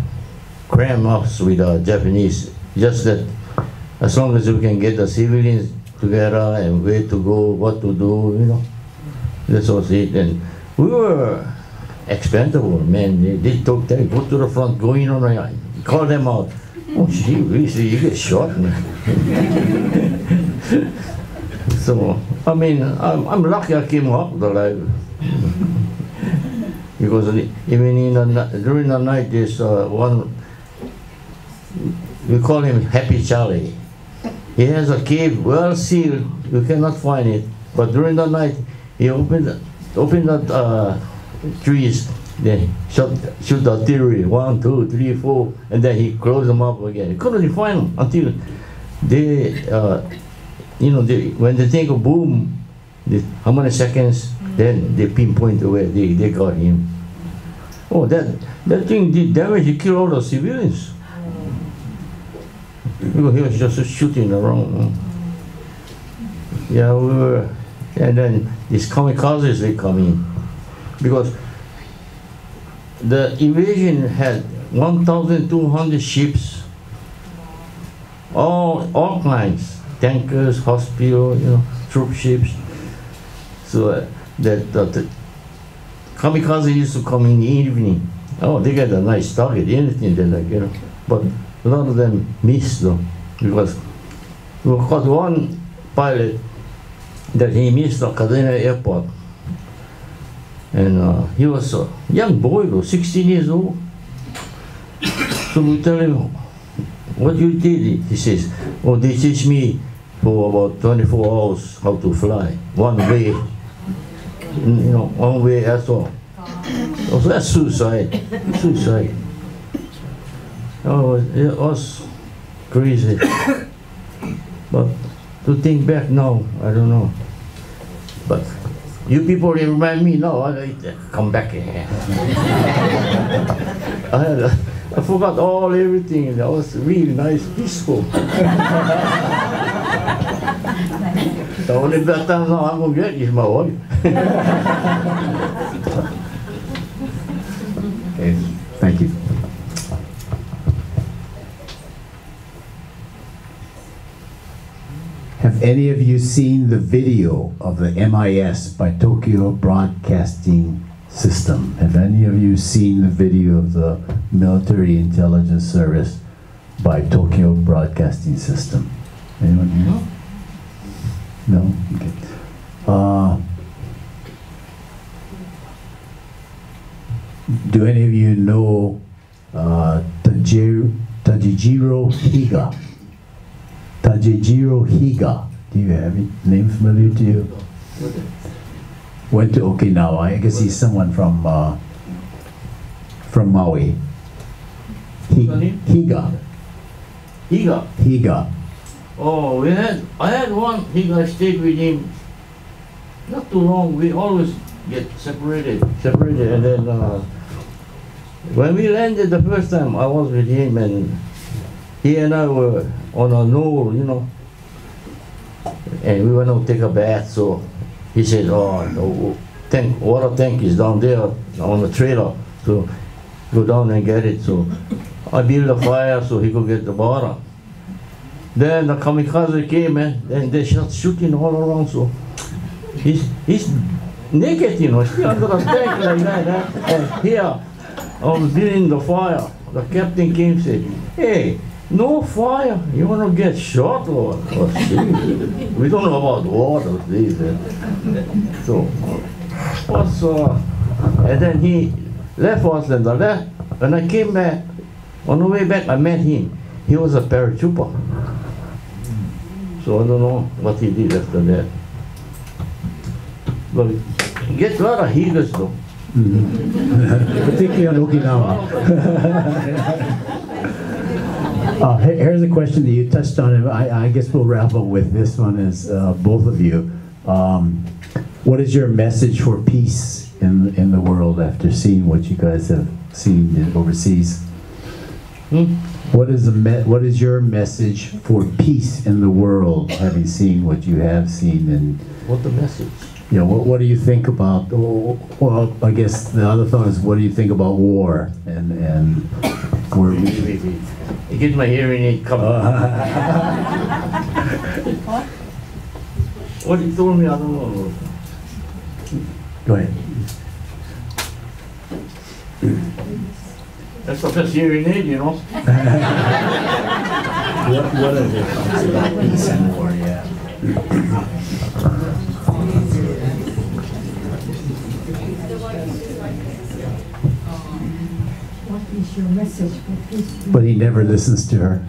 cram us with Japanese, just that as long as we can get the civilians together and where to go, what to do, you know. That was it. And we were expendable, man. They go to the front, go in on the, call them out. Oh, gee, you get shot, man. So, I mean, I'm lucky I came up alive. Because even during the night, there's one, we call him Happy Charlie. He has a cave well sealed, you cannot find it. But during the night, he opened the trees, then shoot the artillery, 1, 2, 3, 4, and then he closed them up again. He couldn't find them until they, when they think of boom, how many seconds, then they pinpoint where they got him. Oh, that thing did damage, he killed all the civilians. Because he was just shooting around. Yeah, we were, and then these kamikazes, they come in. Because the invasion had 1,200 ships, all kinds, tankers, hospital, troop ships. So the kamikaze used to come in the evening. Oh, they get a nice target, anything they like, But a lot of them missed though, because we caught one pilot that he missed the Cadena airport. And he was a young boy though, 16 years old. So we tell him, what you did? He says, oh, they teach me for about 24 hours how to fly, one way. One way, that's all. So that's suicide. Oh, it was crazy. But to think back now, I don't know. But you people remind me now, I come back here. I forgot everything. That was really nice, peaceful. The only bad time now I'm going to get is my wife. Okay, thank you. Have any of you seen the video of the MIS by Tokyo Broadcasting System? Have any of you seen the video of the Military Intelligence Service by Tokyo Broadcasting System? Anyone here? No? Okay. Do any of you know Tajiro Higa? Tajiro Higa. Do you have a name familiar to you? Went to Okinawa. I guess he's someone from Maui. Higa. Oh, I had one Higa, stayed with him not too long. We always get separated, and then when we landed the first time, I was with him, and he and I were on a knoll, and we went to take a bath. So he said, "Oh, the water tank is down there on the trailer, so go down and get it." So I built a fire so he could get the water. Then the kamikaze came, and they started shooting all around. So his naked, you know, still under the tank like that. And here, I was building the fire. The captain came and said, hey, no fire, you want to get shot or see? We don't know about water, these. So, and then he left us and the left. When I came back, on the way back, I met him. He was a paratrooper. So I don't know what he did after that. But he gets a lot of healers though. Particularly on Okinawa. Here's a question that you touched on, and I guess we'll wrap up with this one as both of you. What is your message for peace in the world after seeing what you guys have seen overseas? What is your message for peace in the world, having seen what you have seen? And what the message? You know, what do you think about? Well, I guess the other thought is, what do you think about war and where I get my hearing aid coming. What you told me, I don't know. Go ahead. That's the best hearing aid, you know. What are the thoughts about peace and war? Yeah. What is your message for peace? But he never listens to her.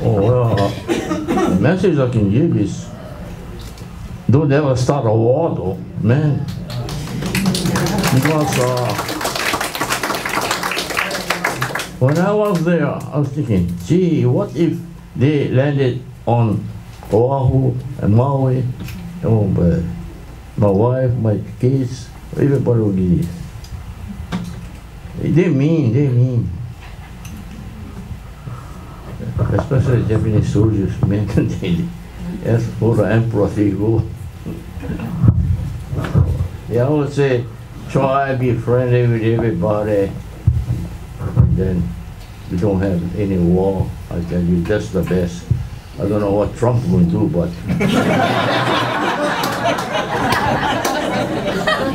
Oh, well, the message I can give is, don't ever start a war though, man. Because when I was there, I was thinking, gee, what if they landed on Oahu and Maui? Oh, but my wife, my kids, everybody would be. They mean. Especially Japanese soldiers, man, they ask for the emperor to go. Yeah, I would say, try to be friendly with everybody, and then we don't have any war. I tell you, that's the best. I don't know what Trump will do, but.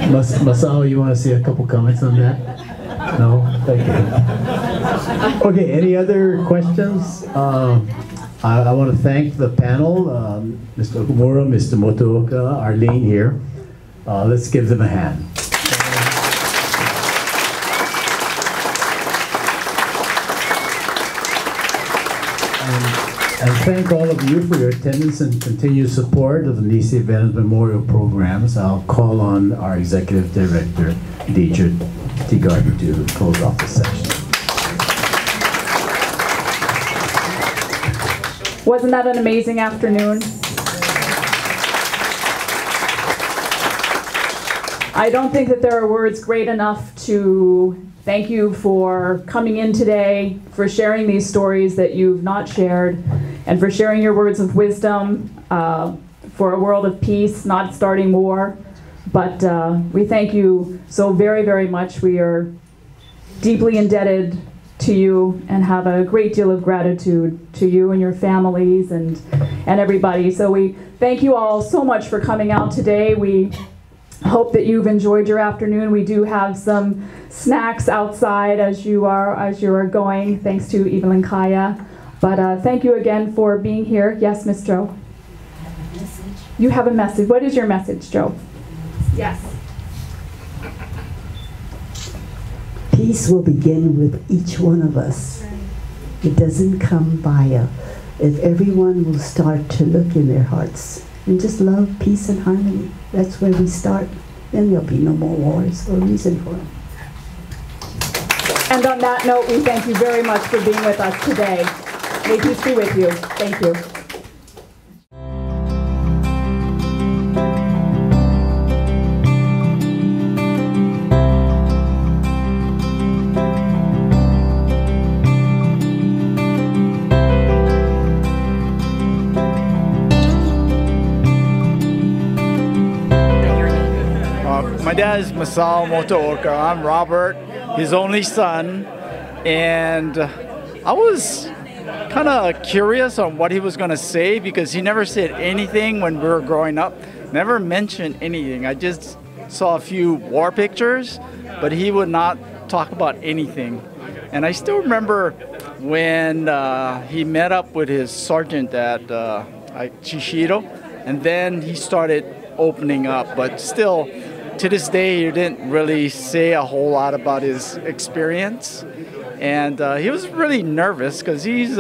Masao, you want to say a couple comments on that? No? Thank you. Okay, any other questions? I want to thank the panel, Mr. Okumura, Mr. Motooka, Arlene here. Let's give them a hand. And thank all of you for your attendance and continued support of the Nisei Veterans Memorial Programs. I'll call on our Executive Director, Deidre Teagarden, to close off the session. Wasn't that an amazing afternoon? I don't think that there are words great enough to thank you for coming in today, for sharing these stories that you've not shared, and for sharing your words of wisdom for a world of peace, not starting war. But we thank you so very, very much. We are deeply indebted to you and have a great deal of gratitude to you and your families and everybody. So we thank you all so much for coming out today. We hope that you've enjoyed your afternoon. We do have some snacks outside as you are going, thanks to Evelyn Kaya. But thank you again for being here. Yes, Miss Joe? You have a message. What is your message, Joe? Yes. Peace will begin with each one of us. It doesn't come by if everyone will start to look in their hearts and just love, peace, and harmony. That's where we start. Then there'll be no more wars or reason for them. And on that note, we thank you very much for being with us today. May peace be with you. Thank you. My dad is Masao Motooka. I'm Robert, his only son, and I was kind of curious on what he was going to say because he never said anything when we were growing up. Never mentioned anything. I just saw a few war pictures, but he would not talk about anything. And I still remember when he met up with his sergeant at Shishido, and then he started opening up. But still, to this day, he didn't really say a whole lot about his experience. And he was really nervous because he's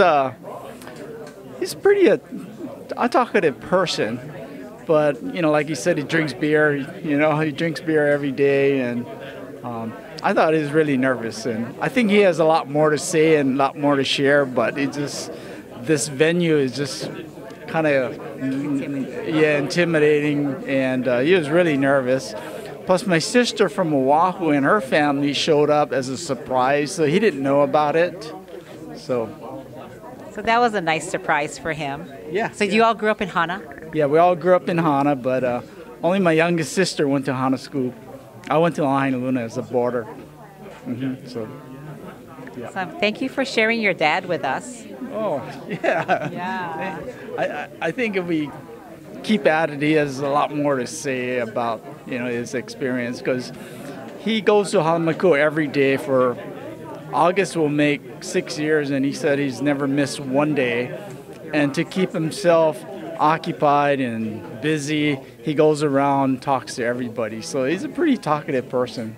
pretty a talkative person. But, you know, like he said, he drinks beer. You know, he drinks beer every day. And I thought he was really nervous. And I think he has a lot more to say and a lot more to share. But it just, this venue is just kind of, intimidating. And he was really nervous. Plus, my sister from Oahu and her family showed up as a surprise, so he didn't know about it. So that was a nice surprise for him. Yeah. So you all grew up in Hana? Yeah, we all grew up in Hana, but only my youngest sister went to Hana school. I went to Lahaina Luna as a boarder. So, yeah. So thank you for sharing your dad with us. Oh, yeah. Yeah. I think if we keep at it, he has a lot more to say about, you know, his experience, because he goes to Hanamaku every day for August will make 6 years, and he said he's never missed one day. And to keep himself occupied and busy, he goes around, talks to everybody. So he's a pretty talkative person.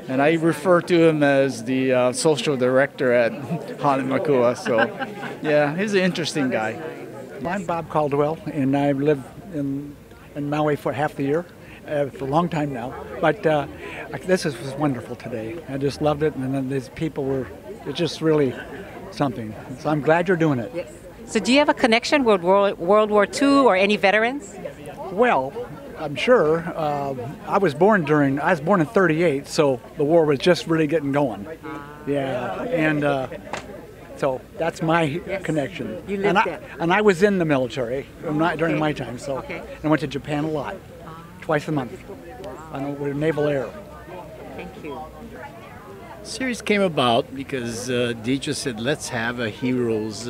And I refer to him as the social director at Hanamaku. So yeah, he's an interesting guy. I'm Bob Caldwell, and I've lived in Maui for half the year, for a long time now. But this was wonderful today. I just loved it, and then these people were, it's just really something. So I'm glad you're doing it. Yes. So do you have a connection with World War II or any veterans? Well, I'm sure. I was born in 38, so the war was just really getting going. Yeah, and so that's my connection. You lived there. And I was in the military during my time, so I went to Japan a lot, twice a month. With Naval Air. Thank you. Series came about because Deidre said, let's have a heroes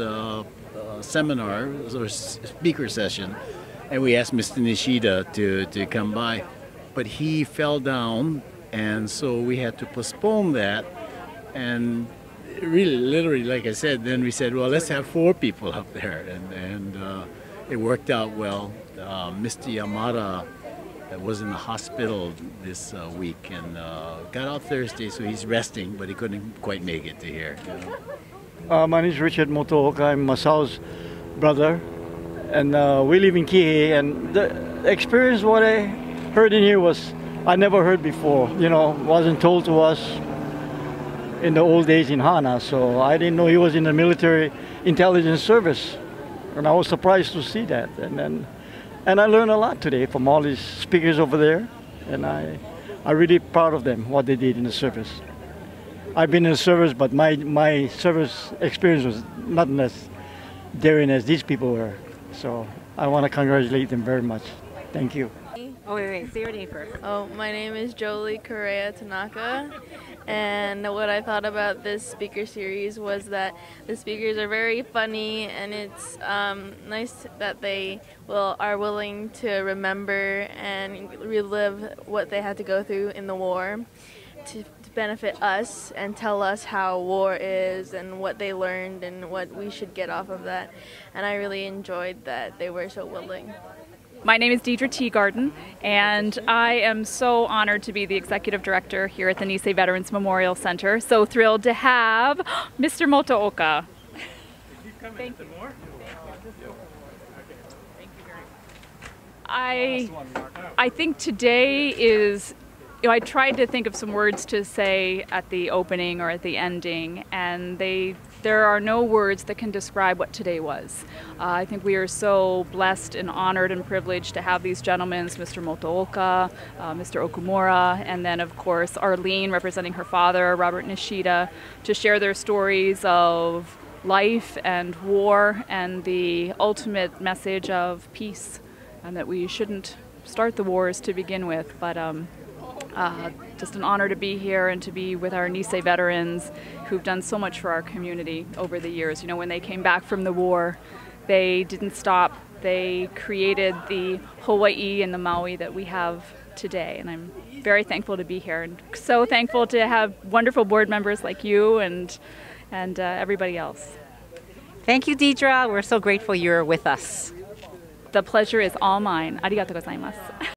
seminar or speaker session, and we asked Mr. Nishida to come by, but he fell down, and so we had to postpone that. And really, literally, like I said, then we said, well, let's have 4 people up there, and it worked out well. Mr. Yamada was in the hospital this week and got out Thursday, so he's resting, but he couldn't quite make it to here. You know? My name is Richard Motooka. I'm Masao's brother, and we live in Kihei. And the experience, what I heard in here was I never heard before. You know, wasn't told to us in the old days in Hana, so I didn't know he was in the military intelligence service, and I was surprised to see that. And I learned a lot today from all these speakers over there, and I'm really proud of them, what they did in the service. I've been in the service, but my service experience was not as daring as these people were. So I want to congratulate them very much. Thank you. Oh, wait, say your name first. Oh, my name is Jolie Correa Tanaka, and what I thought about this speaker series was that the speakers are very funny, and it's nice that they are willing to remember and relive what they had to go through in the war to benefit us and tell us how war is and what they learned and what we should get off of that. And I really enjoyed that they were so willing. My name is Deidre Teagarden, and I am so honored to be the executive director here at the Nisei Veterans Memorial Center. So thrilled to have Mr. Motooka. Thank you. I think today is, you know, I tried to think of some words to say at the opening or at the ending, and there are no words that can describe what today was. I think we are so blessed and honored and privileged to have these gentlemen, Mr. Motooka, Mr. Okumura, and then of course Arlene representing her father, Robert Nishida, to share their stories of life and war and the ultimate message of peace, and that we shouldn't start the wars to begin with, but Just an honor to be here and to be with our Nisei veterans who've done so much for our community over the years. You know, when they came back from the war, they didn't stop. They created the Hawaii and the Maui that we have today, and I'm very thankful to be here and so thankful to have wonderful board members like you and everybody else. Thank you, Deidre. We're so grateful you're with us. The pleasure is all mine. Arigatou gozaimasu.